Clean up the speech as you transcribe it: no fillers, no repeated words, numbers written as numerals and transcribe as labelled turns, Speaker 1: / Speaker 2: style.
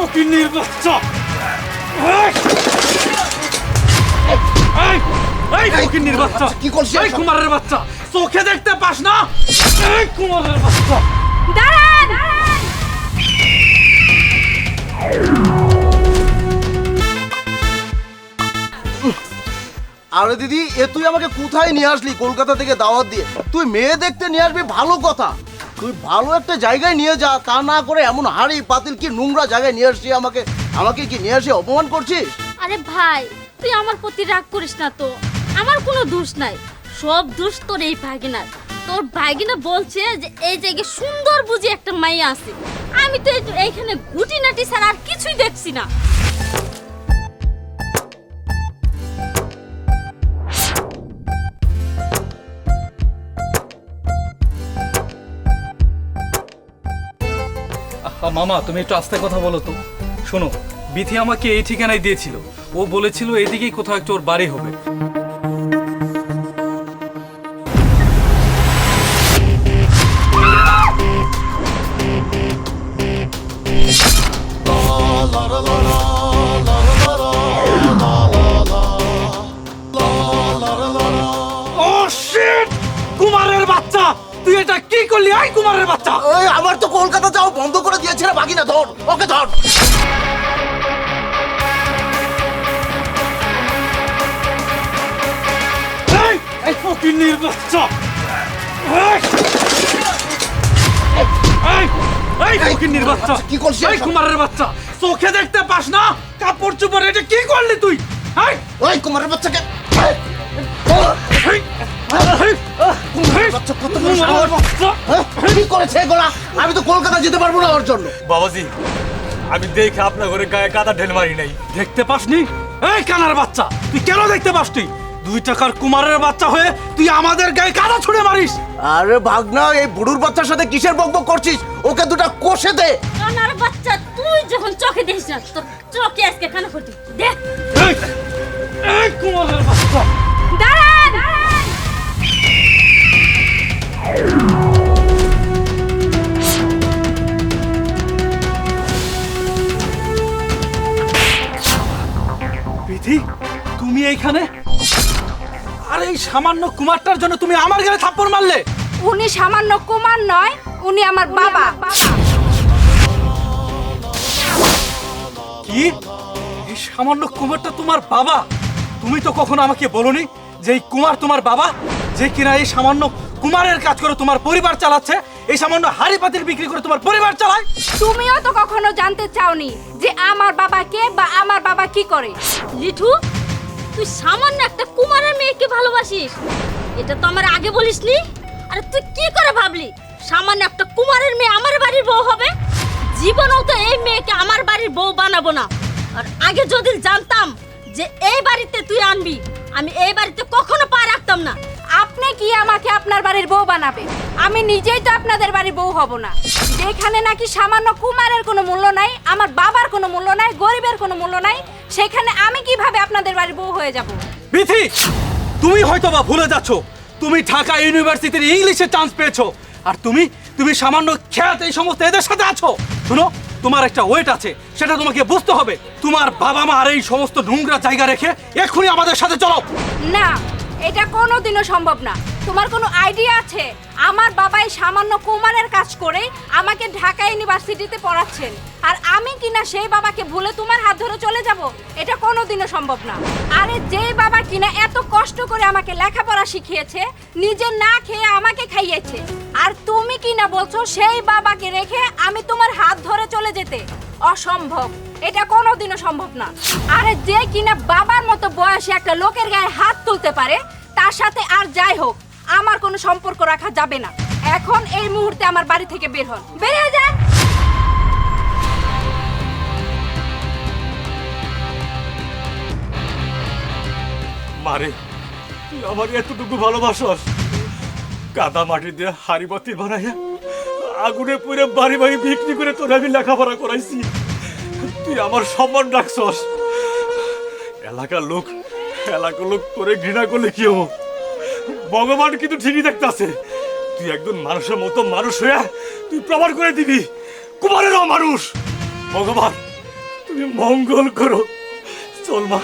Speaker 1: ফকিন্নির বাচ্চা! এই ফকিন্নির বাচ্চা!
Speaker 2: কি করছিস?
Speaker 1: এই কুমারের বাচ্চা! চোখে দেখতে পাস না? এই কুমারের বাচ্চা!
Speaker 3: দাঁড়ান!
Speaker 2: আরে দিদি, এ তুই আমাকে কোথায় নিয়ে আসলি? কলকাতা থেকে দাওয়াত দিয়ে তুই মেয়ে দেখতে নিয়ে আসবি, ভালো কথা। তুই ভালো একটা জায়গায় নিয়ে যা, তা না করে এমন হাড়ি পাতিল কি নোংরা জায়গায় নিয়ে আসছি আমাকে। আমাকে কি নিয়ে আসি অপমান করছিস?
Speaker 3: আরে ভাই, তুই আমার প্রতি রাগ করিস না তো। আমার কোনো দোষ নাই, সব দোষ তোর এই ভাগিনার। তোর ভাগিনা বলছে যে এই জায়গায় সুন্দর বুঝি একটা মাইয়া আছে। আমি তো এইখানে গুটি নাটি ছাড়া আর কিছুই দেখছি না।
Speaker 1: মামা, তুমি একটু আস্তে কথা বলো তো। শোনো, বিথি আমাকে এই ঠিকানায় দিয়েছিল। ও বলেছিল এদিকেই কোথাও একটু ওর বাড়ি হবে। ও শিট! কুমারের বাচ্চা, তুই এটা কি করলি? আই কুমারের বাচ্চা!
Speaker 2: ওই আমার তো কলকাতা যাও বন্ধ করে দিয়েছে রে বাগিনা। ধর ওকে, ধর।
Speaker 1: এই ফকিন্নির বাচ্চা! এই ফকিন্নির বাচ্চা!
Speaker 2: কি করছিস?
Speaker 1: এই কুমারের বাচ্চা! চোখে দেখতে পাস না? কাপড় চোপড় এটা কি করলি তুই?
Speaker 2: ওই কুমারের বাচ্চাকে বাচ্চা কত বড় সাহস! কি করেছে গোলা? আমি তো কলকাতা যেতে পারবো না ওর জন্য।
Speaker 4: বাবাজি, আমি দেখে আপনার ঘরে গায়ে কাদা ঢেল মারি নাই।
Speaker 1: দেখতে পাসনি? এই কানার বাচ্চা, তুই কেন দেখতে পাসনি? 2 টাকার কুমারের বাচ্চা হয়ে তুই আমাদের গায়ে কাদা ছুঁড়ে মারিস?
Speaker 2: আরে ভাগনা, এই বুড়ুর বাচ্চার সাথে কিসের বকবক করছিস? ওকে দুটো কষে দে।
Speaker 3: কানার বাচ্চা, তুই যখন চোখে দেখিস না, তোর চোখে আজকে কানা করতে দে।
Speaker 1: এই কুমারের বাচ্চা!
Speaker 3: দাঁড়ান!
Speaker 1: বিধি, তুমি এইখানে? আর এই সামান্য কুমারটার জন্য তুমি আমার গায়ে থাপ্পড় মারলে?
Speaker 3: উনি সামান্য কুমার নয়, উনি আমার বাবা।
Speaker 1: কি? এই সামান্য কুমারটা তোমার বাবা? তুমি তো কখনো আমাকে বলোনি যে এই কুমার তোমার বাবা, যে কিনা এই সামান্য কুমারের কাজ করে তোমার পরিবার চালাচ্ছে, এই সামান্য হাড়ি পাতিল বিক্রি করে তোমার পরিবার চালায়।
Speaker 3: তুমিও তো কখনো জানতে চাওনি যে আমার বাবা কে বা আমার বাবা কি করে। লিঠু, তুই সামান্য একটা কুমারের মেয়েকে ভালোবাসিস? এটা তো আমার আগে বলিসনি। আরে তুই কি করে ভাবলি সামান্য একটা কুমারের মেয়ে আমার বাড়ির বউ হবে? জীবনেও তো এই মেয়েকে আমার বাড়ির বউ বানাবো না। আর আগে যদি জানতাম যে এই বাড়িতে তুই আনবি, আমি এই বাড়িতে কখনো পা রাখতাম না। আপনি কি আমাকে আপনার বাড়ির বউ বানাবে? আমি নিজেই তো আপনাদের বাড়ির বউ হব না। যেখানে নাকি সামান্য কুমারের কোনো মূল্য নাই, আমার বাবার কোনো মূল্য নাই, গরিবের কোনো মূল্য নাই, সেখানে আমি কিভাবে আপনাদের বাড়ির বউ হয়ে যাব?
Speaker 1: বিথি, তুমি হয়তো বা ভুলে যাচ্ছ, তুমি ঢাকা ইউনিভার্সিটির ইংলিশে চান্স পেয়েছো। আর তুমি সামান্য খ্যাত এই সমস্ত এদের সাথে আছো। শুনো, তোমার একটা ওয়েট আছে, সেটা তোমাকে বুঝতে হবে। তোমার বাবা মা আর এই সমস্ত নোংরা জায়গা রেখে এক্ষুনি আমাদের সাথে চলো।
Speaker 3: না, এটা কোনোদিনও সম্ভব না। তোমার কোনো আইডিয়া আছে? আমার বাবাই সামান্য কুমারের কাজ করে আমাকে ঢাকা ইউনিভার্সিটিতে পড়াচ্ছেন, আর আমি কিনা সেই বাবাকে ভুলে তোমার হাত ধরে চলে যাব? এটা কোনোদিনও সম্ভব না। আরে যেই বাবা কিনা এত কষ্ট করে আমাকে লেখাপড়া শিখিয়েছে, নিজে না খেয়ে আমাকে খাইয়েছে, আর তুমি কিনা বলছো সেই বাবাকে রেখে আমি তোমার হাত ধরে চলে যেতে? অসম্ভব, এটা কোনোদিনও সম্ভব না। আরে যে কিনা বাবার মতো বয়সে একটা লোকের গায়ে হাত তুলতে পারে, তার সাথে আর যাই হোক আমার কোনো সম্পর্ক রাখা যাবে না। এখন এই মুহূর্তে আমার বাড়ি থেকে বের হন, বের হয়ে যান।
Speaker 4: মারে, তুই আমার এতটুকু ভালোবাসস? কাদা মাটি দিয়ে হাড়ি বাতি বানাইয়া আগুনে পুড়ে বাড়ি বাড়ি বিক্রি করে তোর আমি লেখাপড়া করাইছি। তুই আমার সম্মান রাখছস। এলাকার লোক তোরে ঘৃণা করলে কি হবো? ভগবান কিন্তু ঠিকই দেখতেছে। তুই একজন মানুষের মতো মানুষ হয়ে তুই প্রমাণ করে দিবি কুমারেরও মানুষ। ভগবান তুমি মঙ্গল করো। চল মা।